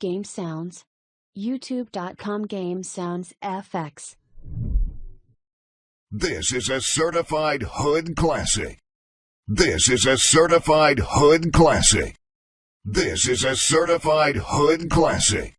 Game Sounds. YouTube.com Game Sounds FX. This is a Certified Hood Classic. This is a Certified Hood Classic. This is a Certified Hood Classic.